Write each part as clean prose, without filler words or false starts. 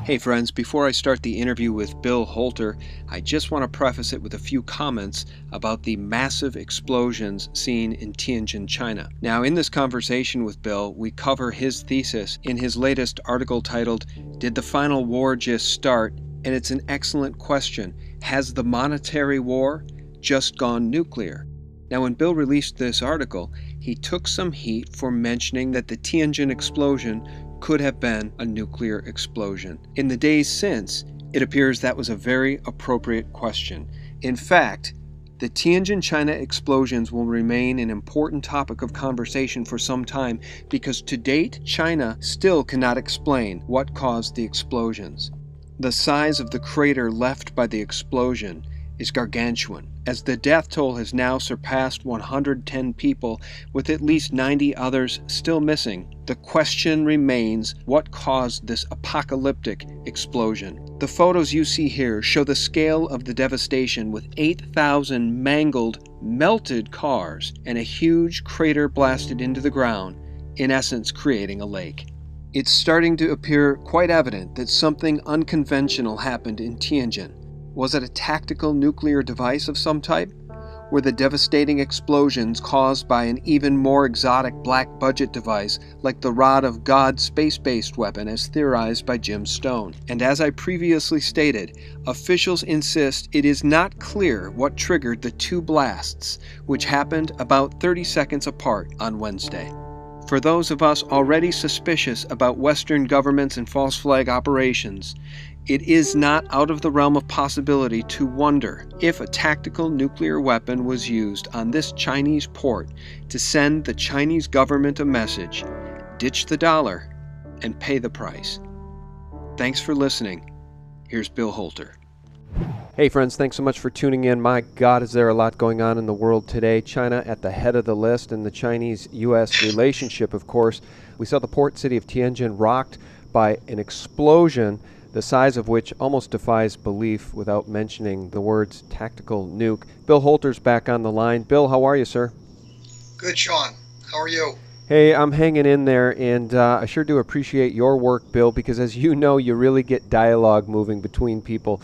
Hey friends, before I start the interview with Bill Holter, I just want to preface it with a few comments about the massive explosions seen in Tianjin, China. Now, in this conversation with Bill, we cover his thesis in his latest article titled, "Did the Final War Just Start?" And it's an excellent question. Has the monetary war just gone nuclear? Now, when Bill released this article, he took some heat for mentioning that the Tianjin explosion could have been a nuclear explosion. In the days since, it appears that was a very appropriate question. In fact, the Tianjin, China explosions will remain an important topic of conversation for some time because to date, China still cannot explain what caused the explosions. The size of the crater left by the explosion is gargantuan, as the death toll has now surpassed 110 people, with at least 90 others still missing. The question remains, what caused this apocalyptic explosion? The photos you see here show the scale of the devastation, with 8,000 mangled, melted cars and a huge crater blasted into the ground, in essence creating a lake. It's starting to appear quite evident that something unconventional happened in Tianjin. Was it a tactical nuclear device of some type? Were the devastating explosions caused by an even more exotic black budget device like the Rod of God space-based weapon as theorized by Jim Stone? And as I previously stated, officials insist it is not clear what triggered the two blasts, which happened about 30 seconds apart on Wednesday. For those of us already suspicious about Western governments and false flag operations, it is not out of the realm of possibility to wonder if a tactical nuclear weapon was used on this Chinese port to send the Chinese government a message: ditch the dollar and pay the price. Thanks for listening. Here's Bill Holter. Hey friends, thanks so much for tuning in. My God, is there a lot going on in the world today. China at the head of the list, and the Chinese-U.S. relationship, of course. We saw the port city of Tianjin rocked by an explosion, the size of which almost defies belief without mentioning the words tactical nuke. Bill Holter's back on the line. Bill, how are you, sir? Good, Sean. How are you? Hey, I'm hanging in there, and I sure do appreciate your work, Bill, because as you know, you really get dialogue moving between people.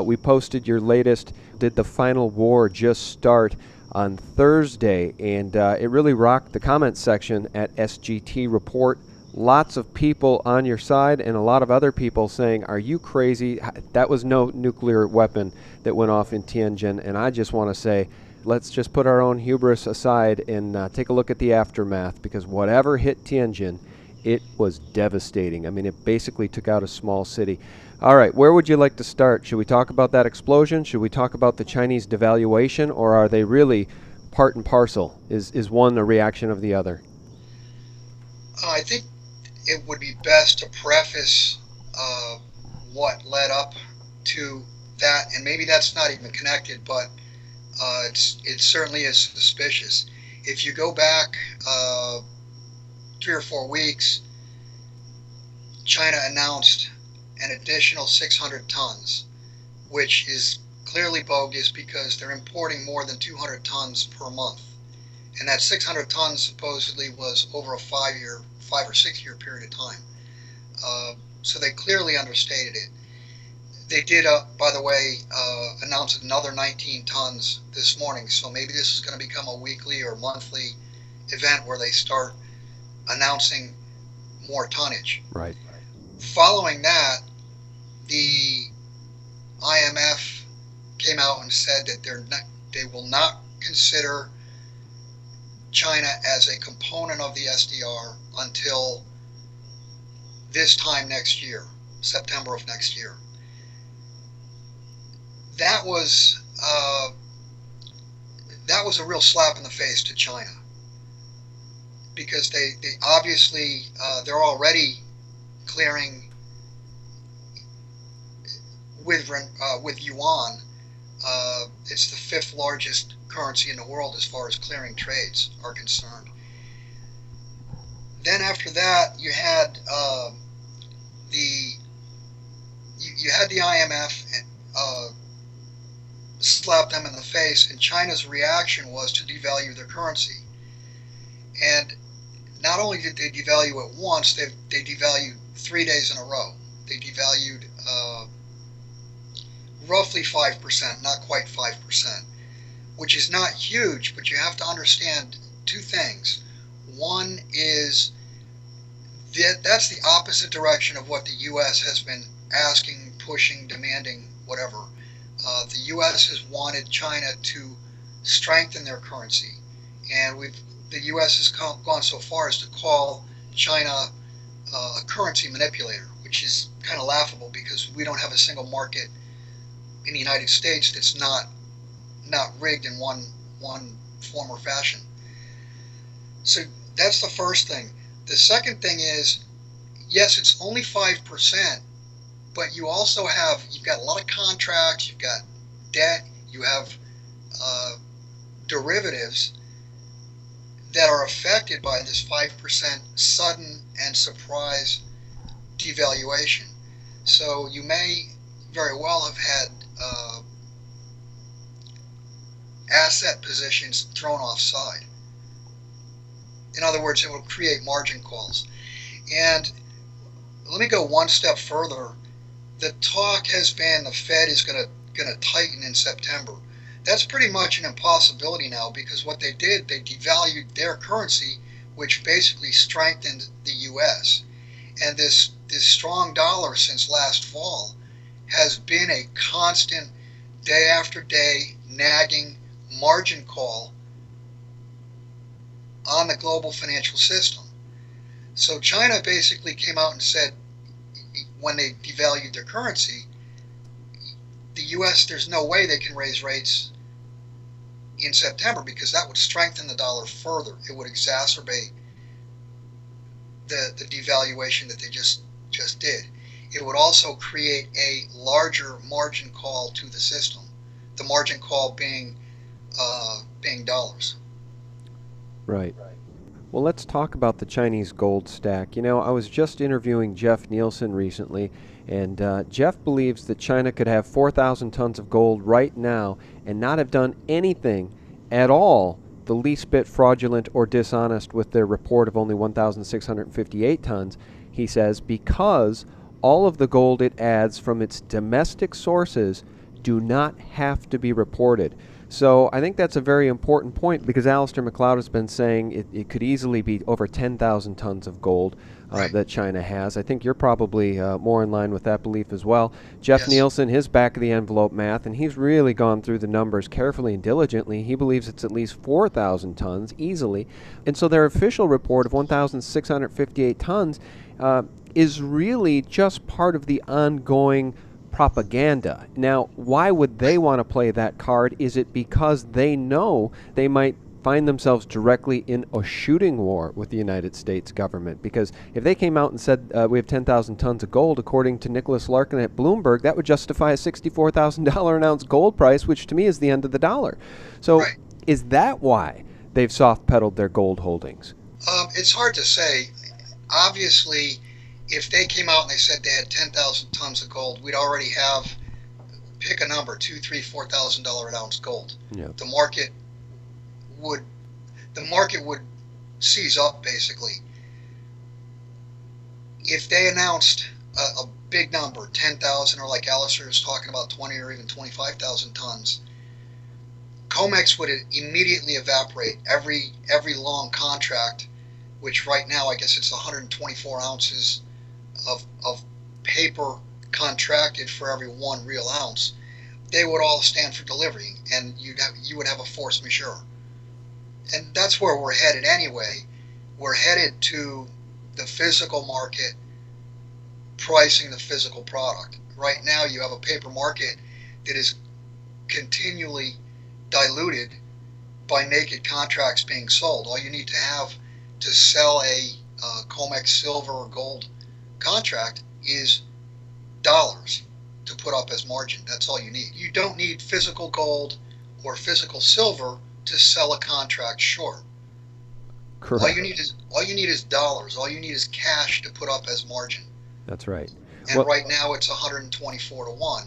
We posted your latest, "Did the Final War Just Start?" on Thursday, and it really rocked the comment section at SGT Report. Lots of people on your side and a lot of other people saying, "Are you crazy? That was no nuclear weapon that went off in Tianjin." And I just want to say, let's just put our own hubris aside and take a look at the aftermath, because whatever hit Tianjin, it was devastating. I mean, it basically took out a small city. All right, where would you like to start? Should we talk about that explosion? Should we talk about the Chinese devaluation? Or are they really part and parcel? Is one a reaction of the other? I think it would be best to preface what led up to that, and maybe that's not even connected, but it certainly is suspicious. If you go back 3 or 4 weeks, China announced an additional 600 tons, which is clearly bogus because they're importing more than 200 tons per month. And that 600 tons supposedly was over a 5 or 6 year period of time. So they clearly understated it. They did, by the way, announce another 19 tons this morning. So maybe this is going to become a weekly or monthly event where they start announcing more tonnage. Right. Following that, the IMF came out and said that they will not consider China as a component of the SDR until this time next year, September of next year. That was a real slap in the face to China, because they obviously they're already clearing with yuan. It's the 5th largest currency in the world as far as clearing trades are concerned. Then after that, you had the IMF slap them in the face, and China's reaction was to devalue their currency. And not only did they devalue it once, they devalued 3 days in a row. They devalued roughly 5%, not quite 5%, which is not huge, but you have to understand two things. One is that's the opposite direction of what the U.S. has been asking, pushing, demanding, whatever. The U.S. has wanted China to strengthen their currency, and the U.S. has gone so far as to call China a currency manipulator, which is kind of laughable because we don't have a single market in the United States that's not rigged in one form or fashion. So that's the first thing. The second thing is, yes, it's only 5%, but you've got a lot of contracts, you've got debt, you have derivatives that are affected by this 5% sudden and surprise devaluation. So you may very well have had asset positions thrown offside. In other words, it will create margin calls. And let me go one step further. The talk has been the Fed is going to tighten in September. That's pretty much an impossibility now because what they did, they devalued their currency, which basically strengthened the U.S. And this strong dollar since last fall has been a constant, day after day, nagging margin call on the global financial system. So China basically came out and said, when they devalued their currency, the U.S., there's no way they can raise rates in September because that would strengthen the dollar further. It would exacerbate the devaluation that they just did. It would also create a larger margin call to the system. The margin call being dollars. Right. Well, let's talk about the Chinese gold stack. You know, I was just interviewing Jeff Nielsen recently, and Jeff believes that China could have 4,000 tons of gold right now and not have done anything at all the least bit fraudulent or dishonest with their report of only 1,658 tons, he says, because all of the gold it adds from its domestic sources do not have to be reported. So I think that's a very important point because Alistair McLeod has been saying it could easily be over 10,000 tons of gold Right. that China has. I think you're probably more in line with that belief as well. Jeff Yes. Nielsen, his back of the envelope math, and he's really gone through the numbers carefully and diligently. He believes it's at least 4,000 tons easily. And so their official report of 1,658 tons is really just part of the ongoing propaganda. Now, why would they want to play that card? Is it because they know they might find themselves directly in a shooting war with the United States government? Because if they came out and said we have 10,000 tons of gold, according to Nicholas Larkin at Bloomberg, that would justify a $64,000 an ounce gold price, which to me is the end of the dollar. So Right. is that why they've soft-pedaled their gold holdings? It's hard to say. Obviously, if they came out and they said they had 10,000 tons of gold, we'd already have, pick a number, $2,000, $3,000, $4,000 an ounce gold. Yeah. The market would seize up basically. If they announced a big number, 10,000, or like Alistair is talking about 20 or even 25,000 tons, COMEX would immediately evaporate every long contract, which right now I guess it's 124 ounces of paper contracted for every 1 real ounce. They would all stand for delivery, and you would have a force majeure. And that's where we're headed anyway. We're headed to the physical market pricing the physical product. Right now you have a paper market that is continually diluted by naked contracts being sold. All you need to have to sell a COMEX silver or gold contract is dollars to put up as margin. That's all you need. You don't need physical gold or physical silver to sell a contract short. Correct. All you need is dollars. All you need is cash to put up as margin. That's right. And Well, right now it's 124 to 1,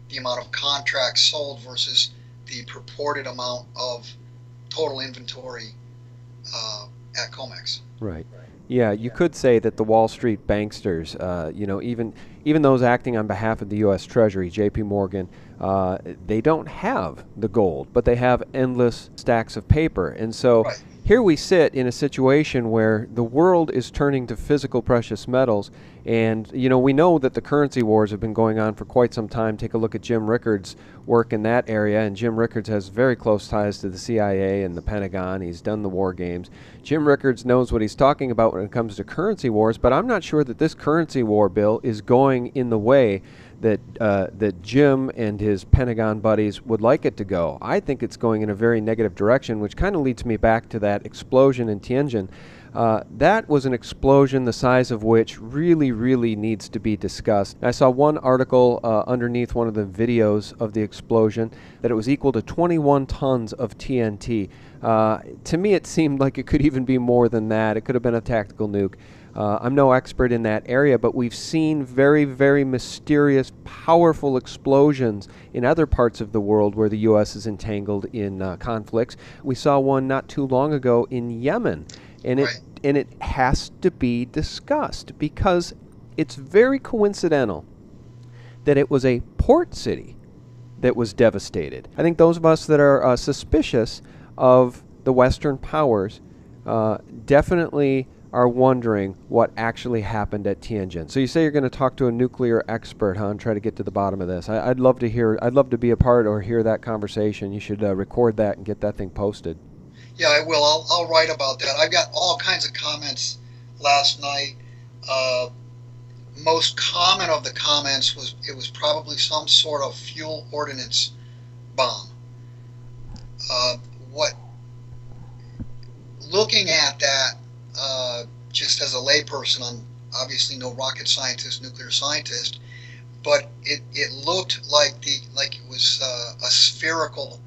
the amount of contracts sold versus the purported amount of total inventory at COMEX. right. Yeah, you could say that the Wall Street banksters, even those acting on behalf of the U.S. Treasury, J.P. Morgan, they don't have the gold, but they have endless stacks of paper. And so Right. here we sit in a situation where the world is turning to physical precious metals, and we know that the currency wars have been going on for quite some time. Take a look at Jim Rickards' work in that area, and Jim Rickards has very close ties to the CIA and the Pentagon. He's done the war games. Jim Rickards knows what he's talking about when it comes to currency wars, but I'm not sure that this currency war bill is going in the way that Jim and his Pentagon buddies would like it to go. I think it's going in a very negative direction, which kind of leads me back to that explosion in Tianjin. That was an explosion the size of which really, really needs to be discussed. I saw one article underneath one of the videos of the explosion that it was equal to 21 tons of TNT. To me, it seemed like it could even be more than that. It could have been a tactical nuke. I'm no expert in that area, but we've seen very, very mysterious, powerful explosions in other parts of the world where the U.S. is entangled in conflicts. We saw one not too long ago in Yemen, and Right. it has to be discussed because it's very coincidental that it was a port city that was devastated. I think those of us that are suspicious of the Western powers definitely are wondering what actually happened at Tianjin. So you say you're going to talk to a nuclear expert, huh, and try to get to the bottom of this. I'd love to hear. I'd love to be a part or hear that conversation. You should record that and get that thing posted. Yeah, I will. I'll write about that. I've got all kinds of comments last night. Uh, Most common of the comments was it was probably some sort of fuel ordnance bomb. What looking at that just as a layperson, I'm obviously no rocket scientist, nuclear scientist, but it looked like it was a spherical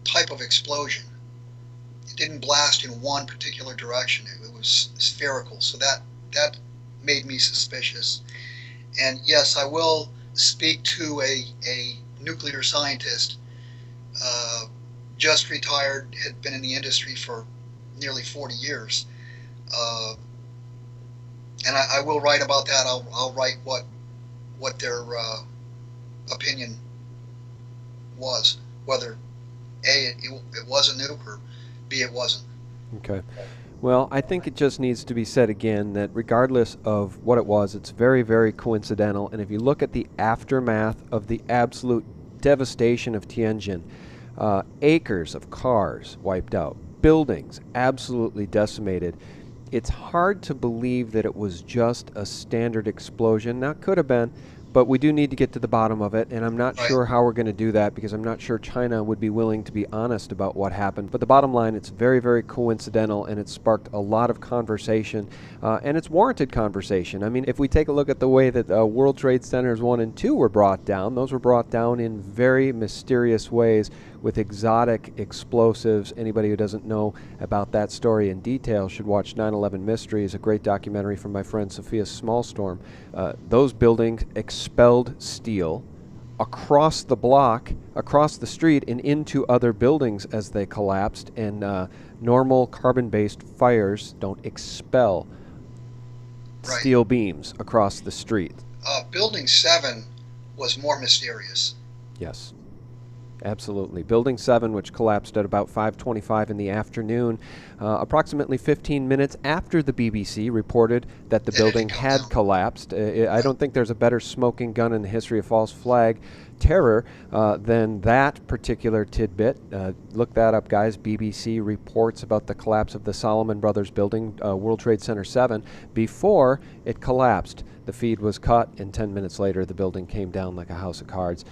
type of explosion. It didn't blast in one particular direction. It was spherical, so that made me suspicious. And yes, I will speak to a nuclear scientist, just retired, had been in the industry for nearly 40 years. And I will write about that. I'll write what their opinion was, whether A, it was a nuke, or B, it wasn't. Okay. Well, I think it just needs to be said again that regardless of what it was, it's very, very coincidental. And if you look at the aftermath of the absolute devastation of Tianjin, acres of cars wiped out, buildings absolutely decimated. It's hard to believe that it was just a standard explosion. Now, it could have been, but we do need to get to the bottom of it, and I'm not Right. sure how we're going to do that because I'm not sure China would be willing to be honest about what happened. But the bottom line, it's very, very coincidental, and it sparked a lot of conversation, and it's warranted conversation. I mean, if we take a look at the way that World Trade Centers 1 and 2 were brought down, those were brought down in very mysterious ways with exotic explosives. Anybody who doesn't know about that story in detail should watch 9/11 Mysteries, a great documentary from my friend Sophia Smallstorm. Those buildings expelled steel across the block, across the street, and into other buildings as they collapsed. And normal carbon-based fires don't expel Right. steel beams across the street. Building 7 was more mysterious. Yes. Absolutely. Building 7, which collapsed at about 5:25 in the afternoon, approximately 15 minutes after the BBC reported that the It had building come had down. collapsed. I don't think there's a better smoking gun in the history of false flag terror than that particular tidbit. Look that up, guys. BBC reports about the collapse of the Solomon Brothers building, World Trade Center 7, before it collapsed. The feed was cut, and 10 minutes later, the building came down like a house of cards.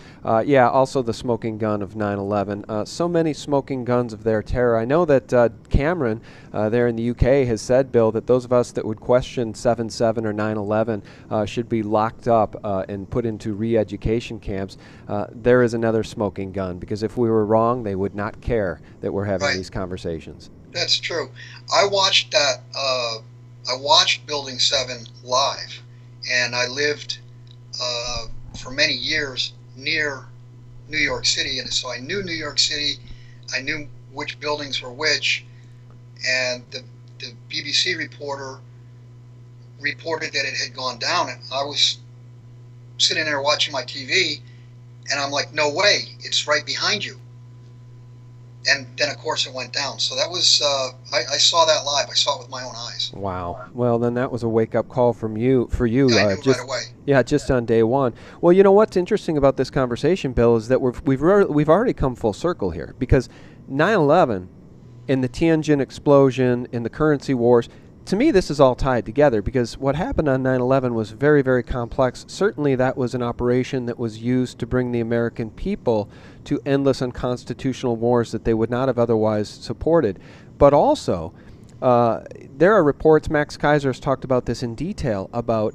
Yeah, also the smoking gun of 9/11. So many smoking guns of their terror. I know that Cameron, there in the UK, has said, Bill, that those of us that would question 7/7 or 9/11 should be locked up and put into re-education camps. There is another smoking gun, because if we were wrong, they would not care that we're having Right. these conversations. That's true. I watched that. I watched Building 7 live, and I lived for many years near New York City, and so I knew New York City. I knew which buildings were which, and the BBC reporter reported that it had gone down, and I was sitting there watching my TV, and I'm like, no way, it's right behind you. And then, of course, it went down. So that was, I saw that live. I saw it with my own eyes. Wow. Well, then that was a wake-up call for you. I knew right Just away. yeah, just on day one. Well, you know what's interesting about this conversation, Bill, is that we've already come full circle here, because 9/11 and the Tianjin explosion and the currency wars. To me, this is all tied together, because what happened on 9/11 was very, very complex. Certainly, that was an operation that was used to bring the American people to endless unconstitutional wars that they would not have otherwise supported. But also, there are reports, Max Kaiser has talked about this in detail, about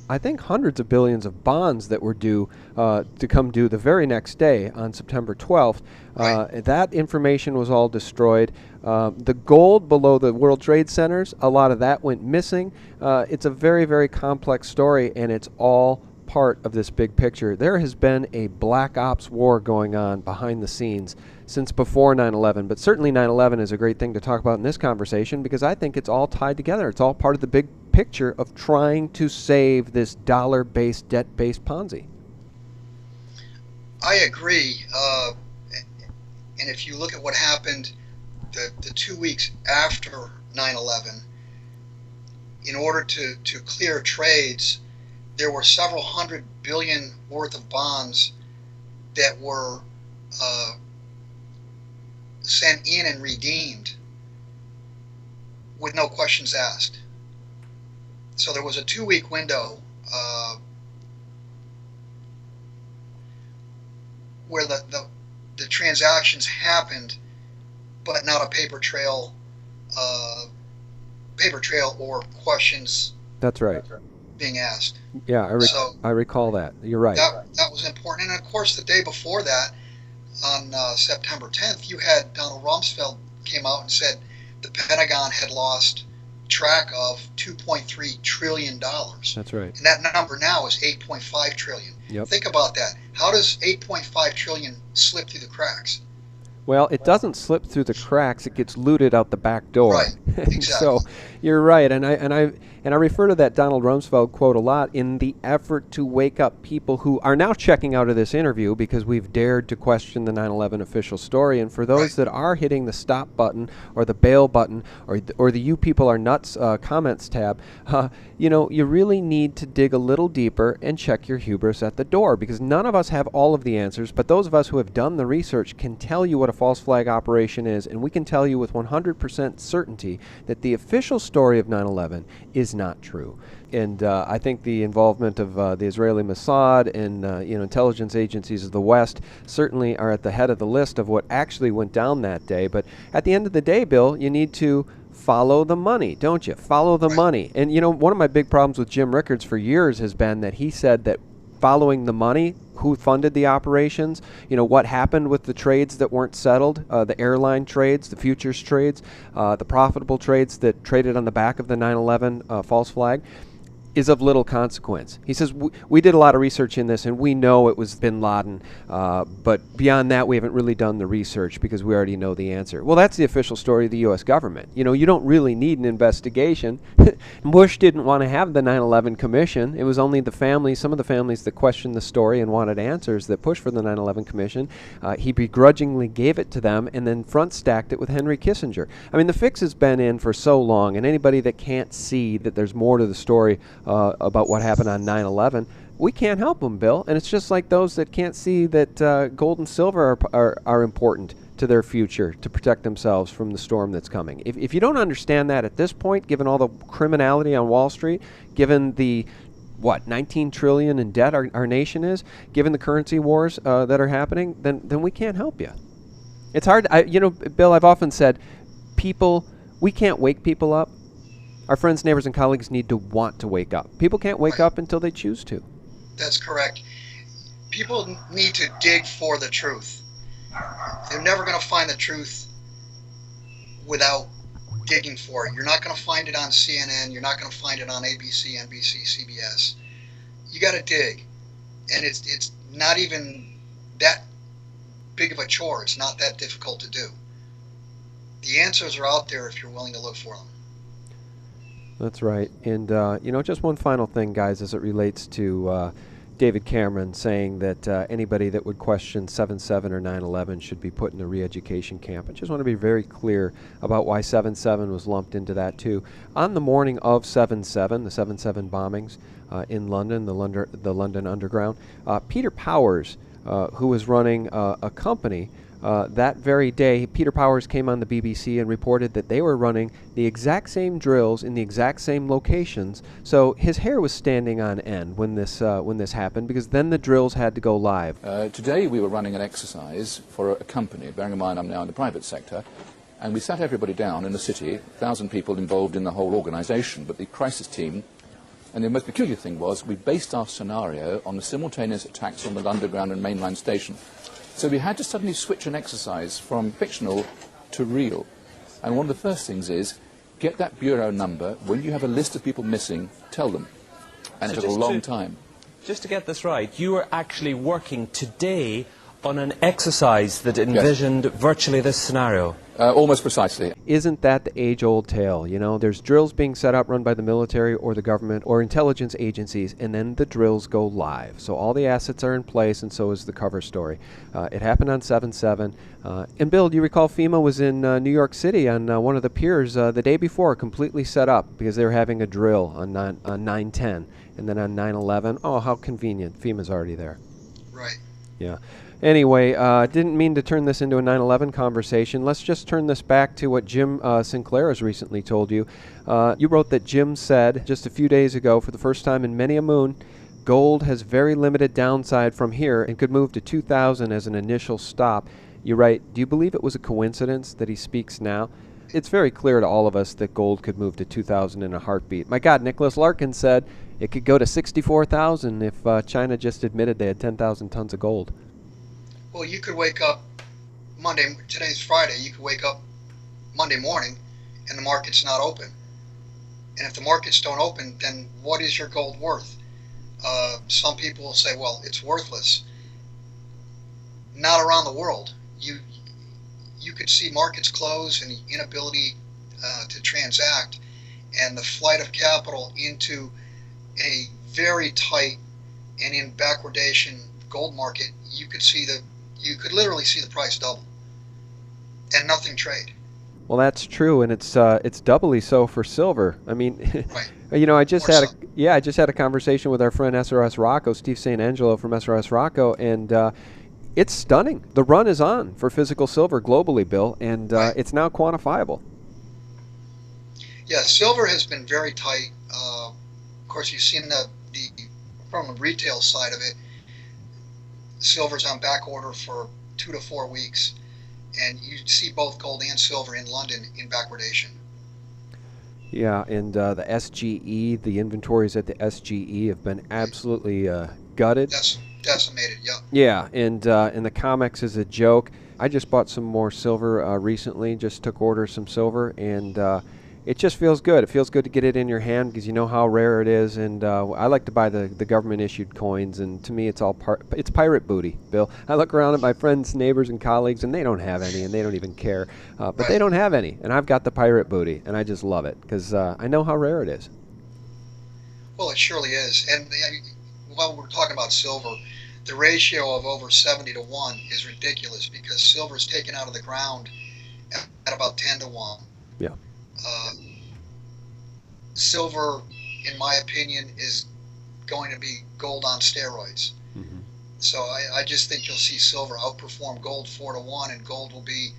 I think hundreds of billions of bonds that were due to come due the very next day on September 12th. Right. That information was all destroyed. The gold below the World Trade Centers, a lot of that went missing. It's a very, very complex story, and it's all part of this big picture. There has been a black ops war going on behind the scenes since before 9/11, but certainly 9/11 is a great thing to talk about in this conversation, because I think it's all tied together. It's all part of the big picture of trying to save this dollar-based, debt-based Ponzi. I agree. And if you look at what happened the 2 weeks after 9/11, in order to clear trades, there were several hundred billion worth of bonds that were sent in and redeemed with no questions asked. So there was a 2 week window where the transactions happened, but not a paper trail or questions. That's right. Being asked. Yeah, I recall that. You're right. That was important. And of course, the day before that, on September 10th, you had Donald Rumsfeld came out and said the Pentagon had lost track of $2.3 trillion. That's right. And that number now is $8.5 trillion. Yep. Think about that. How does $8.5 trillion slip through the cracks? Well, it doesn't slip through the cracks; it gets looted out the back door. Right. Exactly. So you're right, and I refer to that Donald Rumsfeld quote a lot in the effort to wake up people who are now checking out of this interview because we've dared to question the 9/11 official story. And for those that are hitting the stop button or the bail button or the "you people are nuts" comments tab, you really need to dig a little deeper and check your hubris at the door, because none of us have all of the answers, but those of us who have done the research can tell you what a false flag operation is, and we can tell you with 100% certainty that the official story of 9/11 is not true. And I think the involvement of the Israeli Mossad and intelligence agencies of the West certainly are at the head of the list of what actually went down that day. But at the end of the day, Bill, you need to follow the money, don't you? Follow the money. And one of my big problems with Jim Rickards for years has been that he said that following the money, who funded the operations, what happened with the trades that weren't settled, the airline trades, the futures trades, the profitable trades that traded on the back of the 9/11 false flag, is of little consequence. He says, we did a lot of research in this, and we know it was bin Laden, but beyond that, we haven't really done the research because we already know the answer. Well, that's the official story of the U.S. government. You don't really need an investigation. Bush didn't want to have the 9/11 Commission. It was only some of the families that questioned the story and wanted answers that pushed for the 9/11 Commission. He begrudgingly gave it to them and then front-stacked it with Henry Kissinger. I mean, the fix has been in for so long, and anybody that can't see that there's more to the story about what happened on 9/11, we can't help them, Bill. And it's just like those that can't see that gold and silver are important to their future to protect themselves from the storm that's coming. If you don't understand that at this point, given all the criminality on Wall Street, given the 19 trillion in debt our nation is, given the currency wars that are happening, then we can't help you. It's hard. Bill, I've often said, we can't wake people up. Our friends, neighbors, and colleagues need to want to wake up. People can't wake up until they choose to. That's correct. People need to dig for the truth. They're never going to find the truth without digging for it. You're not going to find it on CNN. You're not going to find it on ABC, NBC, CBS. You got to dig. And it's not even that big of a chore. It's not that difficult to do. The answers are out there if you're willing to look for them. That's right. And, just one final thing, guys, as it relates to David Cameron saying that anybody that would question 7/7 or 9/11 should be put in a re-education camp. I just want to be very clear about why 7/7 was lumped into that, too. On the morning of 7/7, the 7/7 bombings in London, the London Underground, Peter Powers, who was running a company, that very day, Peter Powers came on the BBC and reported that they were running the exact same drills in the exact same locations. So his hair was standing on end when this happened, because then the drills had to go live. Today we were running an exercise for a company, bearing in mind I'm now in the private sector, and we sat everybody down in the city, 1,000 people involved in the whole organisation, but the crisis team. And the most peculiar thing was we based our scenario on the simultaneous attacks on the Underground and mainline station. So we had to suddenly switch an exercise from fictional to real. And one of the first things is, get that bureau number. When you have a list of people missing, tell them. And so it took a long time. Just to get this right, you were actually working today on an exercise that envisioned virtually this scenario. Almost precisely. Isn't that the age-old tale? There's drills being set up run by the military or the government or intelligence agencies, and then the drills go live. So all the assets are in place, and so is the cover story. It happened on 7/7. And Bill, do you recall FEMA was in New York City on one of the piers the day before, completely set up because they were having a drill on 9/10, and then on 9/11. Oh, how convenient! FEMA's already there. Right. Yeah. Anyway, didn't mean to turn this into a 9/11 conversation. Let's just turn this back to what Jim Sinclair has recently told you. You wrote that Jim said just a few days ago, for the first time in many a moon, gold has very limited downside from here and could move to 2,000 as an initial stop. You write, do you believe it was a coincidence that he speaks now? It's very clear to all of us that gold could move to 2,000 in a heartbeat. My God, Nicholas Larkin said it could go to 64,000 if China just admitted they had 10,000 tons of gold. Well, you could wake up today's Friday, you could wake up Monday morning and the market's not open. And if the markets don't open, then what is your gold worth? Some people will say, well, it's worthless. Not around the world. You could see markets close and the inability to transact, and the flight of capital into a very tight and in backwardation gold market. You could literally see the price double and nothing trade. Well, that's true, and it's doubly so for silver. I mean, right. I just had a conversation with our friend SRS Rocco, Steve St. Angelo from SRS Rocco, and it's stunning. The run is on for physical silver globally, Bill, and it's now quantifiable. Yeah, silver has been very tight. Of course, you've seen the from the retail side of it. Silver's on back order for 2 to 4 weeks, and you see both gold and silver in London in backwardation. Yeah, and the SGE, the inventories at the SGE have been absolutely gutted. That's decimated, yeah. Yeah, and the COMEX is a joke. I just bought some more silver recently, just took order of some silver, and it just feels good. It feels good to get it in your hand because you know how rare it is, and I like to buy the government-issued coins, and to me it's it's pirate booty, Bill. I look around at my friends, neighbors, and colleagues, and they don't have any, and they don't even care. But right. They don't have any, and I've got the pirate booty, and I just love it because I know how rare it is. Well, it surely is. And while we're talking about silver, the ratio of over 70 to 1 is ridiculous because silver is taken out of the ground at about 10 to 1. Yeah. Silver, in my opinion, is going to be gold on steroids. Mm-hmm. So I just think you'll see silver outperform gold 4 to 1, and gold will be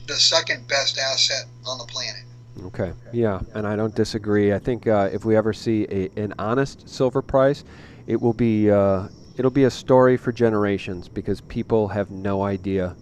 the second best asset on the planet. Okay. Yeah, and I don't disagree. I think if we ever see an honest silver price, it will be it'll be a story for generations because people have no idea.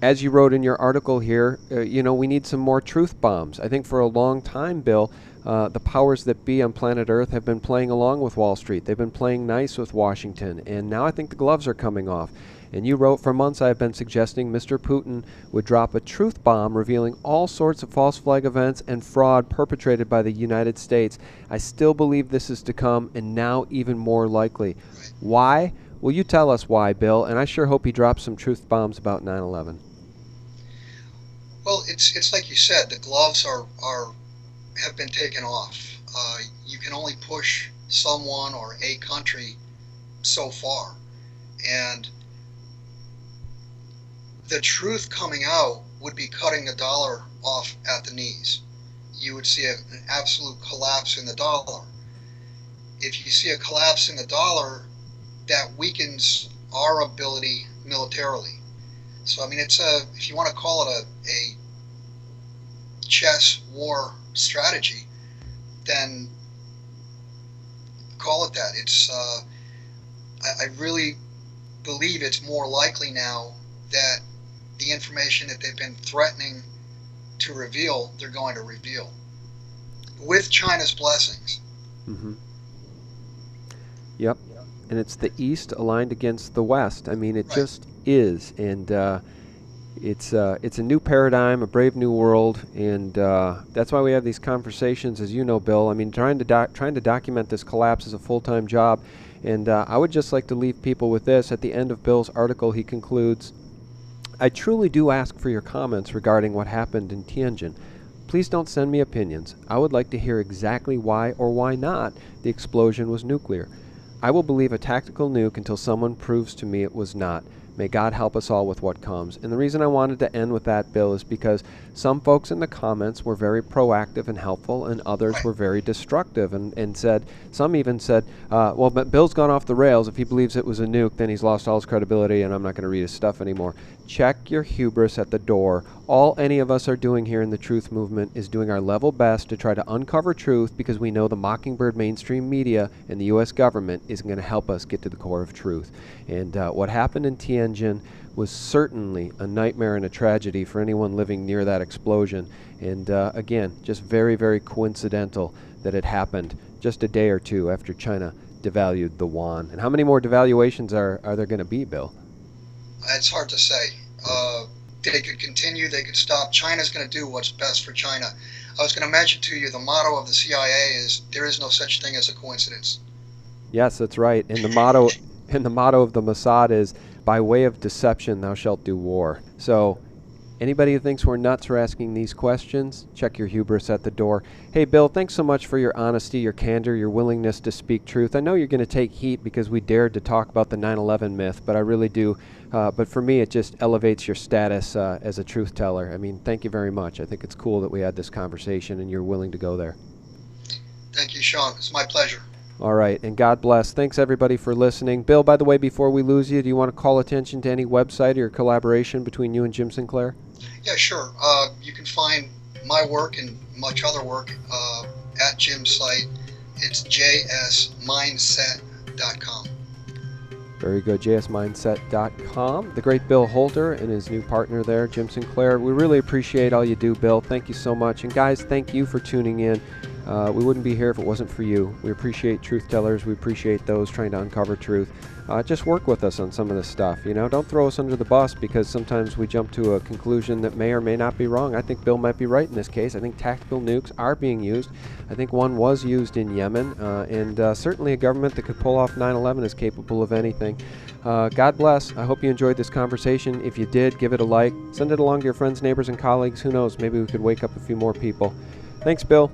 As you wrote in your article here, we need some more truth bombs. I think for a long time, Bill, the powers that be on planet Earth have been playing along with Wall Street. They've been playing nice with Washington, and now I think the gloves are coming off. And you wrote, for months I have been suggesting Mr. Putin would drop a truth bomb revealing all sorts of false flag events and fraud perpetrated by the United States. I still believe this is to come, and now even more likely. Why? Well, you tell us why, Bill, and I sure hope he drops some truth bombs about 9/11. Well, it's like you said, the gloves are have been taken off. You can only push someone or a country so far. And the truth coming out would be cutting the dollar off at the knees. You would see an absolute collapse in the dollar. If you see a collapse in the dollar, that weakens our ability militarily. So, I mean, if you want to call it a chess war strategy, then call it that. I really believe it's more likely now that the information that they've been threatening to reveal, they're going to reveal with China's blessings. Mm-hmm. Yep. And it's the East aligned against the West. I mean, it just is. And it's a new paradigm, a brave new world, and that's why we have these conversations, as you know, Bill. I mean, trying to document this collapse is a full-time job, and I would just like to leave people with this. At the end of Bill's article, he concludes, "I truly do ask for your comments regarding what happened in Tianjin. Please don't send me opinions. I would like to hear exactly why or why not the explosion was nuclear. I will believe a tactical nuke until someone proves to me it was not. May God help us all with what comes." And the reason I wanted to end with that, Bill, is because some folks in the comments were very proactive and helpful, and others were very destructive and said, some even said, well, but Bill's gone off the rails. If he believes it was a nuke, then he's lost all his credibility, and I'm not going to read his stuff anymore. Check your hubris at the door. All any of us are doing here in the truth movement is doing our level best to try to uncover truth, because we know the Mockingbird mainstream media and the U.S. government isn't going to help us get to the core of truth. And what happened in Tianjin was certainly a nightmare and a tragedy for anyone living near that explosion. And again, just very, very coincidental that it happened just a day or two after China devalued the yuan. And how many more devaluations are there going to be, Bill? It's hard to say. They could continue, they could stop. China's going to do what's best for China. I was going to mention to you, the motto of the CIA is, there is no such thing as a coincidence. Yes, that's right. And the motto of the Mossad is, by way of deception thou shalt do war. So anybody who thinks we're nuts for asking these questions, check your hubris at the door. Hey, Bill, thanks so much for your honesty, your candor, your willingness to speak truth. I know you're going to take heat because we dared to talk about the 9/11 myth, but I really do. But for me, it just elevates your status as a truth teller. I mean, thank you very much. I think it's cool that we had this conversation and you're willing to go there. Thank you, Sean. It's my pleasure. All right, and God bless. Thanks, everybody, for listening. Bill, by the way, before we lose you, do you want to call attention to any website or collaboration between you and Jim Sinclair? Yeah, sure. You can find my work and much other work at Jim's site. It's jsmindset.com. Very good, jsmindset.com. The great Bill Holter and his new partner there, Jim Sinclair. We really appreciate all you do, Bill. Thank you so much. And guys, thank you for tuning in. We wouldn't be here if it wasn't for you. We appreciate truth tellers. We appreciate those trying to uncover truth. Just work with us on some of this stuff. You know, don't throw us under the bus, because sometimes we jump to a conclusion that may or may not be wrong. I think Bill might be right in this case. I think tactical nukes are being used. I think one was used in Yemen, and certainly a government that could pull off 9/11 is capable of anything. God bless. I hope you enjoyed this conversation. If you did, give it a like. Send it along to your friends, neighbors, and colleagues. Who knows? Maybe we could wake up a few more people. Thanks, Bill.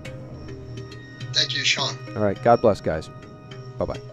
Thank you, Sean. All right. God bless, guys. Bye-bye.